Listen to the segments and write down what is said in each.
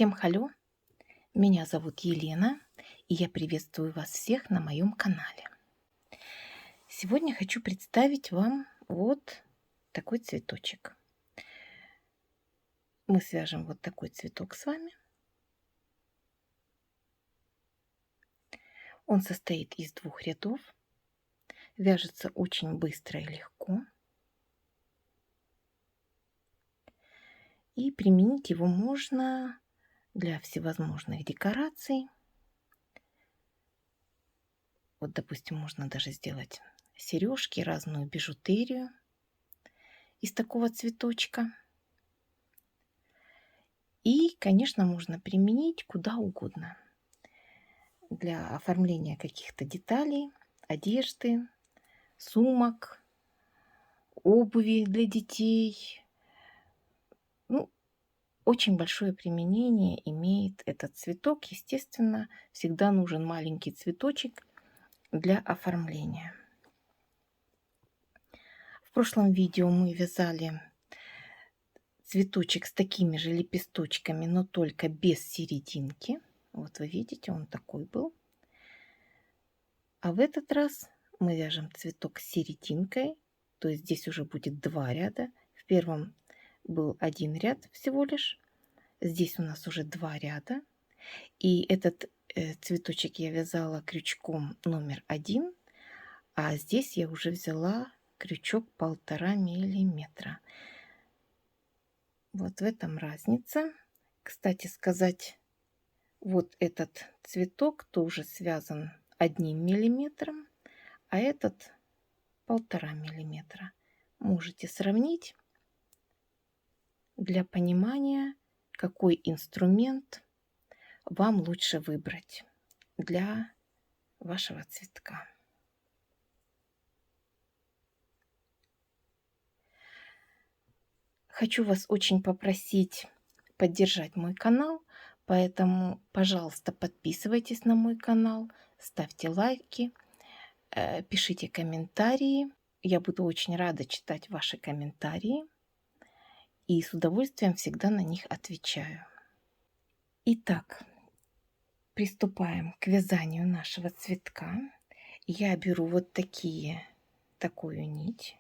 Всем халё! Меня зовут Елена, и я приветствую вас всех на моем канале. Сегодня хочу представить вам вот такой цветочек. Мы свяжем вот такой цветок с вами. Он состоит из 2 рядов, вяжется очень быстро и легко. И применить его можно для всевозможных декораций. Вот, допустим, можно даже сделать сережки, разную бижутерию из такого цветочка. И, конечно, можно применить куда угодно. Для оформления каких-то деталей, одежды, сумок, обуви для детей. Ну, очень большое применение имеет этот цветок. Естественно, всегда нужен маленький цветочек для оформления. В прошлом видео мы вязали цветочек с такими же лепесточками, но только без серединки. Вот вы видите, он такой был. А в этот раз мы вяжем цветок с серединкой, то есть здесь уже будет 2 ряда. В первом был 1 ряд всего лишь, здесь у нас уже 2 ряда. И этот цветочек я вязала крючком номер 1, а здесь я уже взяла крючок 1,5 миллиметра. Вот в этом разница. Кстати сказать, вот этот цветок тоже связан 1 миллиметром, а этот 1,5 миллиметра. Можете сравнить для понимания, какой инструмент вам лучше выбрать для вашего цветка. Хочу вас очень попросить поддержать мой канал, поэтому, пожалуйста, подписывайтесь на мой канал, ставьте лайки, пишите комментарии. Я буду очень рада читать ваши комментарии и с удовольствием всегда на них отвечаю. Итак, приступаем к вязанию нашего цветка. Я беру вот такую нить.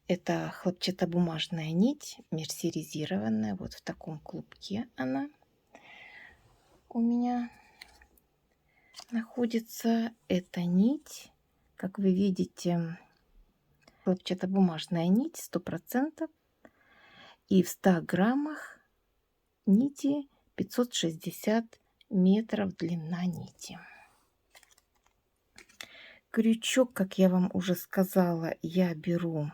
Это хлопчатобумажная нить, мерсеризированная. Вот в таком клубке она у меня находится. Эта нить, как вы видите, хлопчатобумажная нить 100%. И в 100 граммах нити 560 метров длина нити. Крючок, как я вам уже сказала, я беру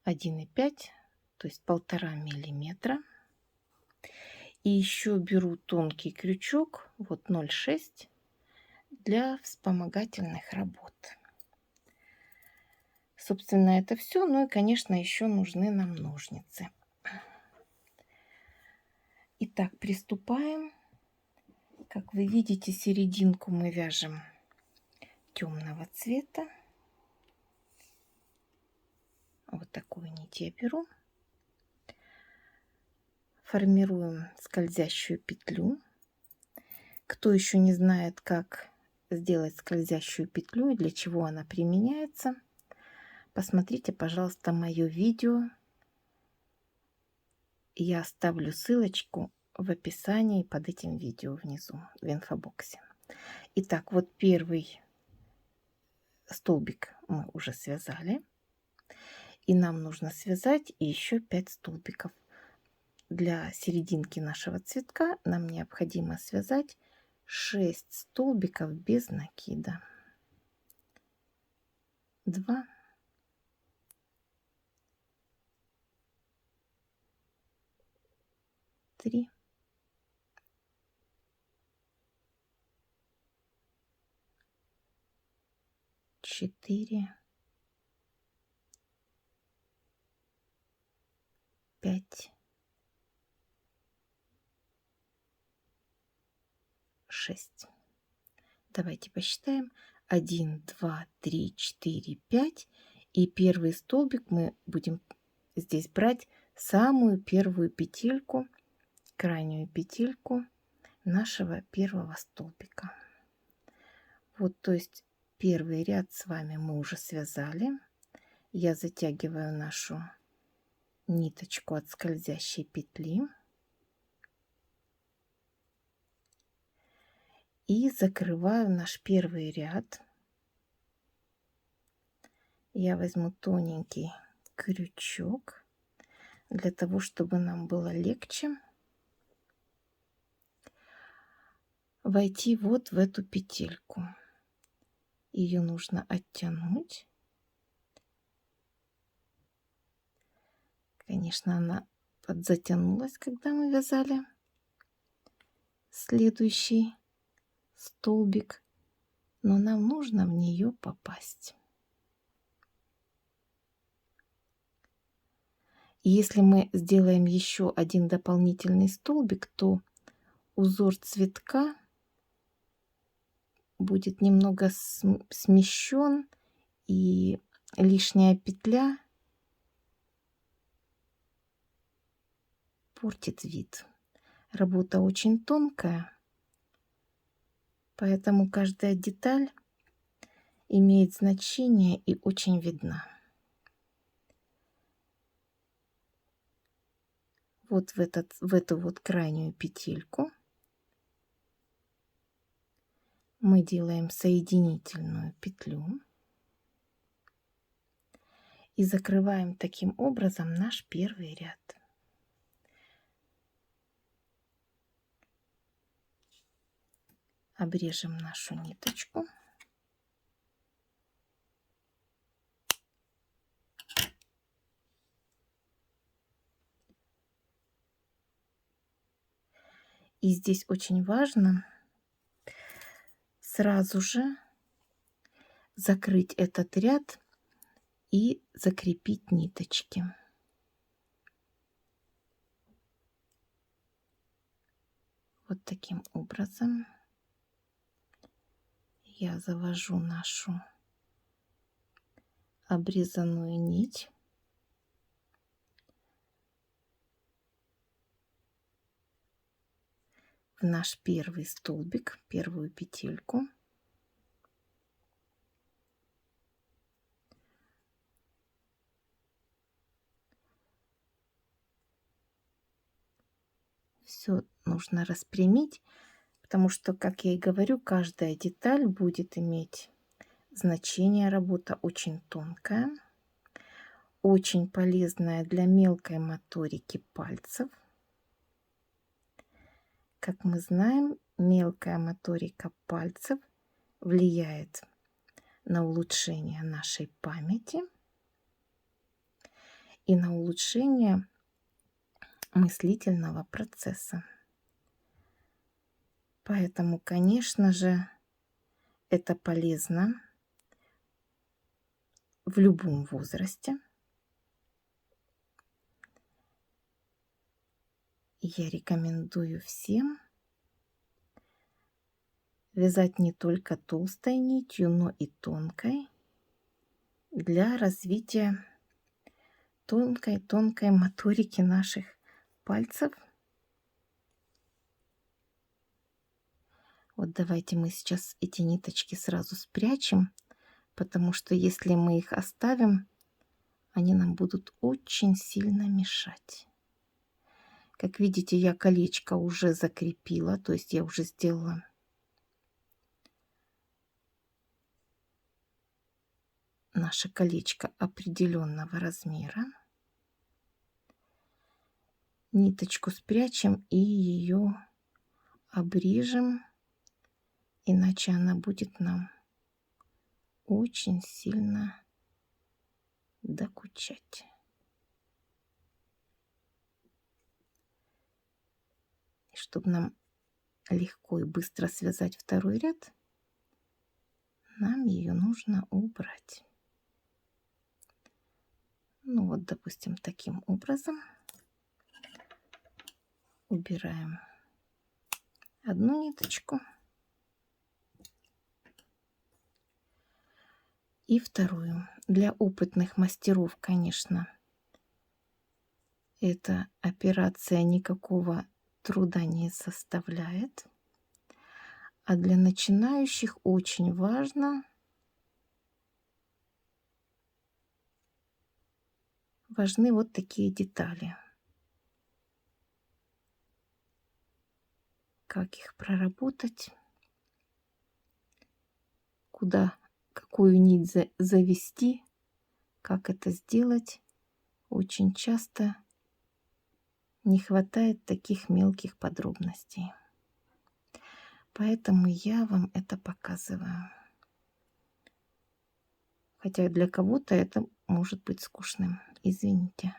1,5, то есть 1,5 миллиметра. И еще беру тонкий крючок, вот 0,6, для вспомогательных работ. Собственно, это все. Ну и, конечно, еще нужны нам ножницы. Итак, приступаем. Как вы видите, серединку мы вяжем темного цвета. Вот такую нить я беру. Формируем скользящую петлю. Кто еще не знает, как сделать скользящую петлю и для чего она применяется, посмотрите, пожалуйста, мое видео. Я оставлю ссылочку в описании под этим видео внизу, в инфобоксе. Итак, вот первый столбик мы уже связали. И нам нужно связать еще 5 столбиков. Для серединки нашего цветка нам необходимо связать 6 столбиков без накида. 2, 3, 4, 5, 6. Давайте посчитаем. 1, 2, 3, 4, 5. И первый столбик мы будем здесь брать самую первую петельку, крайнюю петельку нашего первого столбика. Вот, то есть первый ряд с вами мы уже связали. Я затягиваю нашу ниточку от скользящей петли и закрываю наш первый ряд. Я возьму тоненький крючок для того, чтобы нам было легче войти вот в эту петельку. Ее нужно оттянуть. Конечно, она подзатянулась, когда мы вязали следующий столбик, но нам нужно в нее попасть. И если мы сделаем еще один дополнительный столбик, то узор цветка будет немного смещен, и лишняя петля портит вид. Работа очень тонкая, поэтому каждая деталь имеет значение и очень видна. Вот в эту вот крайнюю петельку мы делаем соединительную петлю и закрываем таким образом наш первый ряд. Обрежем нашу ниточку. И здесь очень важно сразу же закрыть этот ряд и закрепить ниточки. Вот таким образом я завожу нашу обрезанную нить. В наш первый столбик, первую петельку. Все нужно распрямить, потому что, как я и говорю, каждая деталь будет иметь значение. Работа очень тонкая, очень полезная для мелкой моторики пальцев. Как мы знаем, мелкая моторика пальцев влияет на улучшение нашей памяти и на улучшение мыслительного процесса. Поэтому, конечно же, это полезно в любом возрасте. Я рекомендую всем вязать не только толстой нитью, но и тонкой для развития тонкой моторики наших пальцев. Вот давайте мы сейчас эти ниточки сразу спрячем, потому что если мы их оставим, они нам будут очень сильно мешать. Как видите, я колечко уже закрепила, то есть я уже сделала наше колечко определенного размера. Ниточку спрячем и ее обрежем, иначе она будет нам очень сильно докучать. И чтобы нам легко и быстро связать второй ряд, нам ее нужно убрать. Ну вот, допустим, таким образом убираем одну ниточку и вторую. Для опытных мастеров, конечно, эта операция никакого труда не составляет. А для начинающих очень важны вот такие детали. Как их проработать, куда, какую нить завести, как это сделать. Очень часто не хватает таких мелких подробностей. Поэтому я вам это показываю. Хотя для кого-то это может быть скучным. Извините.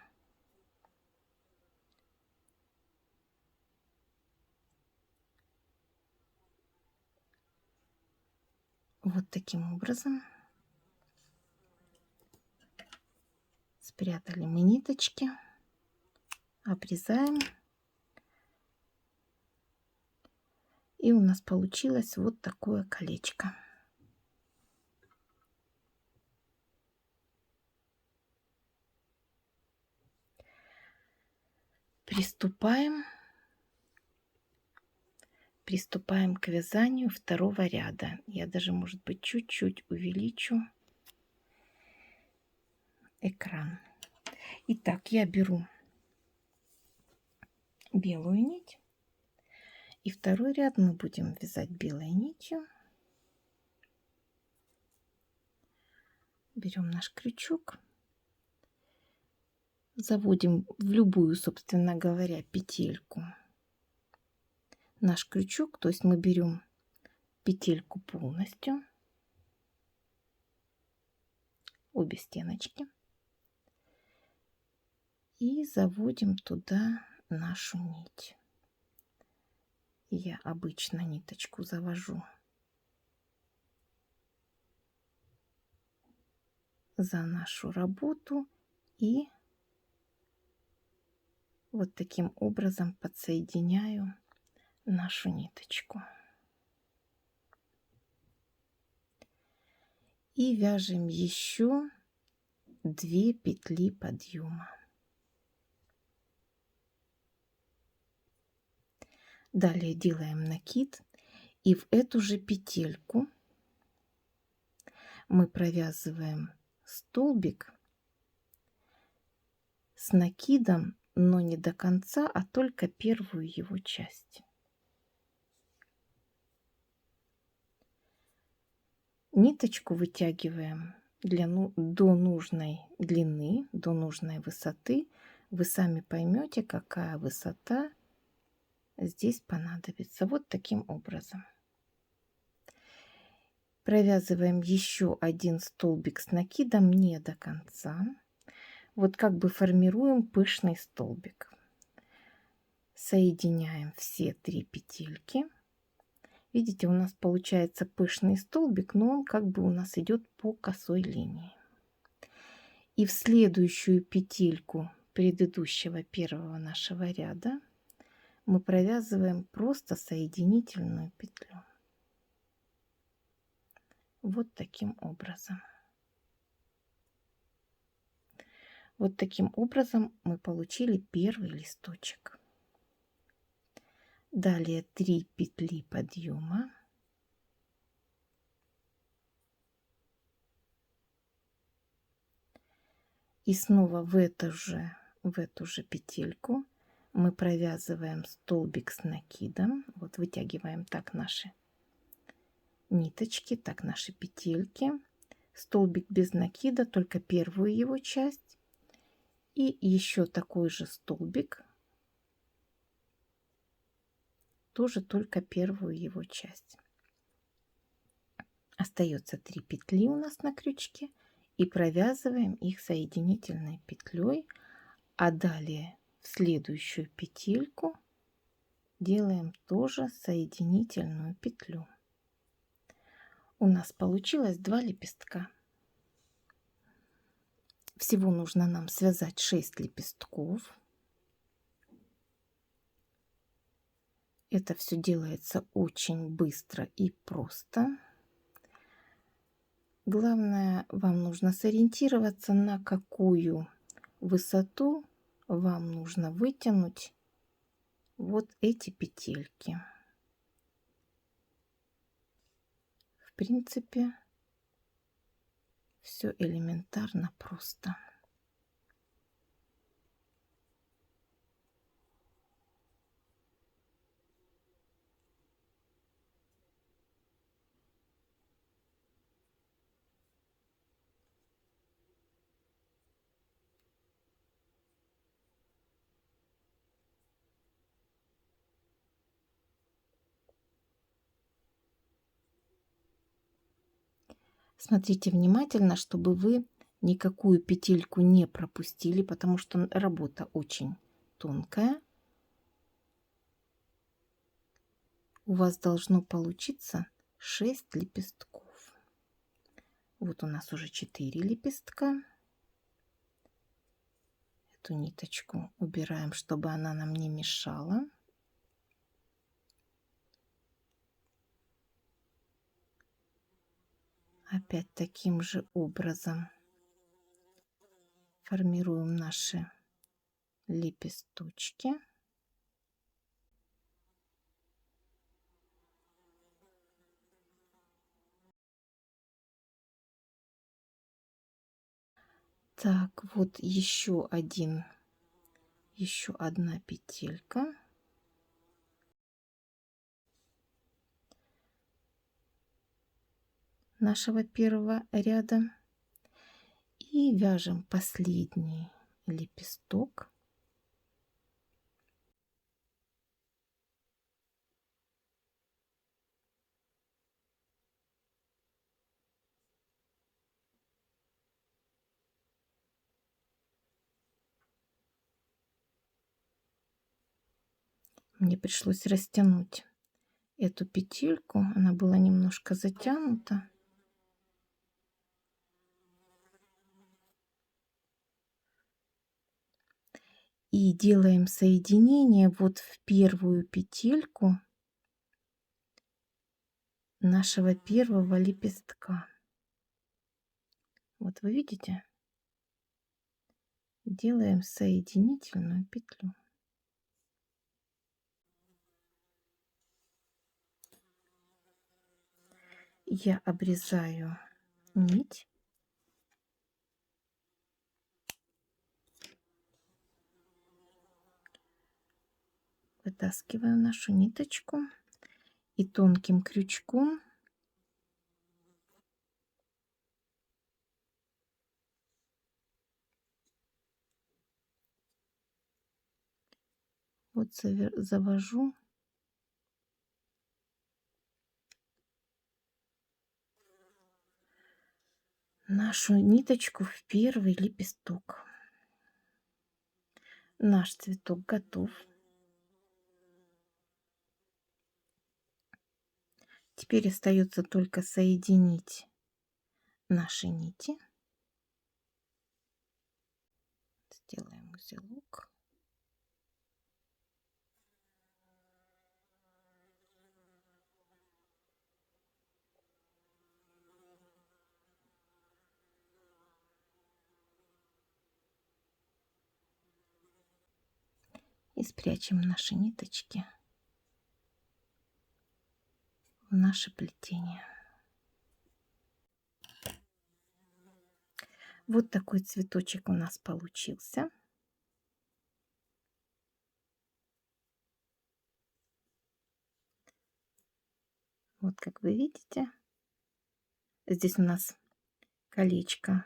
Вот таким образом спрятали мы ниточки, обрезаем. И у нас получилось вот такое колечко. Приступаем к вязанию второго ряда. Я даже, может быть, чуть-чуть увеличу экран. Итак, я беру белую нить. И второй ряд мы будем вязать белой нитью. Берем наш крючок. Заводим в любую, собственно говоря, петельку наш крючок. То есть мы берем петельку полностью, обе стеночки. И заводим туда нашу нить. Я обычно ниточку завожу за нашу работу и вот таким образом подсоединяю нашу ниточку. И вяжем еще 2 петли подъема. Далее делаем накид, и в эту же петельку мы провязываем столбик с накидом, но не до конца, а только первую его часть. Ниточку вытягиваем до нужной длины, до нужной высоты. Вы сами поймете, какая высота здесь понадобится. Вот таким образом. Провязываем еще один столбик с накидом не до конца. Вот как бы формируем пышный столбик. Соединяем все 3 петельки. Видите, у нас получается пышный столбик, но он как бы у нас идет по косой линии. И в следующую петельку предыдущего первого нашего ряда мы провязываем просто соединительную петлю. Вот таким образом. Вот таким образом мы получили первый листочек. Далее 3 петли подъема. И снова в эту же петельку мы провязываем столбик с накидом. Вот вытягиваем так наши ниточки, так наши петельки. Столбик без накида, только первую его часть. И еще такой же столбик, тоже только первую его часть. Остается 3 петли у нас на крючке, и провязываем их соединительной петлей, а далее в следующую петельку делаем тоже соединительную петлю. У нас получилось 2 лепестка. Всего нужно нам связать 6 лепестков. Это все делается очень быстро и просто. Главное, вам нужно сориентироваться, на какую высоту вам нужно вытянуть вот эти петельки. В принципе, все элементарно просто. Смотрите внимательно, чтобы вы никакую петельку не пропустили, потому что работа очень тонкая. У вас должно получиться 6 лепестков. Вот у нас уже 4 лепестка. Эту ниточку убираем, чтобы она нам не мешала. Опять таким же образом формируем наши лепесточки. Так, вот еще одна петелька. Нашего первого ряда и вяжем последний лепесток. Мне пришлось растянуть эту петельку, она была немножко затянута. И делаем соединение вот в первую петельку нашего первого лепестка. Вот вы видите? Делаем соединительную петлю. Я обрезаю нить. Вытаскиваю нашу ниточку и тонким крючком вот завожу нашу ниточку в первый лепесток. Наш цветок готов. Теперь остается только соединить наши нити. Сделаем узелок. И спрячем наши ниточки в наше плетение. Вот такой цветочек у нас получился. Вот как вы видите, здесь у нас колечко,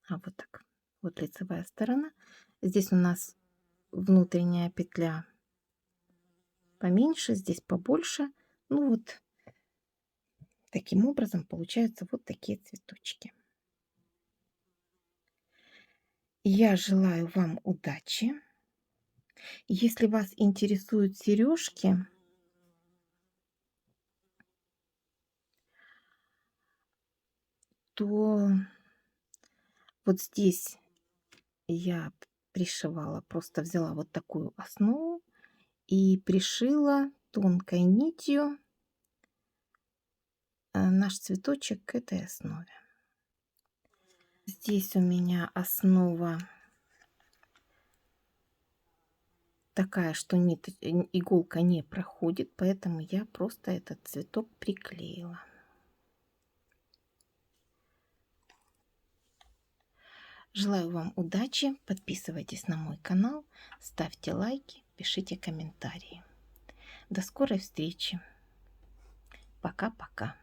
вот так, вот лицевая сторона. Здесь у нас внутренняя петля поменьше, здесь побольше. Ну вот таким образом получаются вот такие цветочки. Я желаю вам удачи. Если вас интересуют сережки, то вот здесь я пришивала, просто взяла вот такую основу и пришила тонкой нитью наш цветочек к этой основе. Здесь у меня основа такая, что иголка не проходит, поэтому я просто этот цветок приклеила. Желаю вам удачи, подписывайтесь на мой канал, ставьте лайки, пишите комментарии. До скорой встречи. Пока-пока.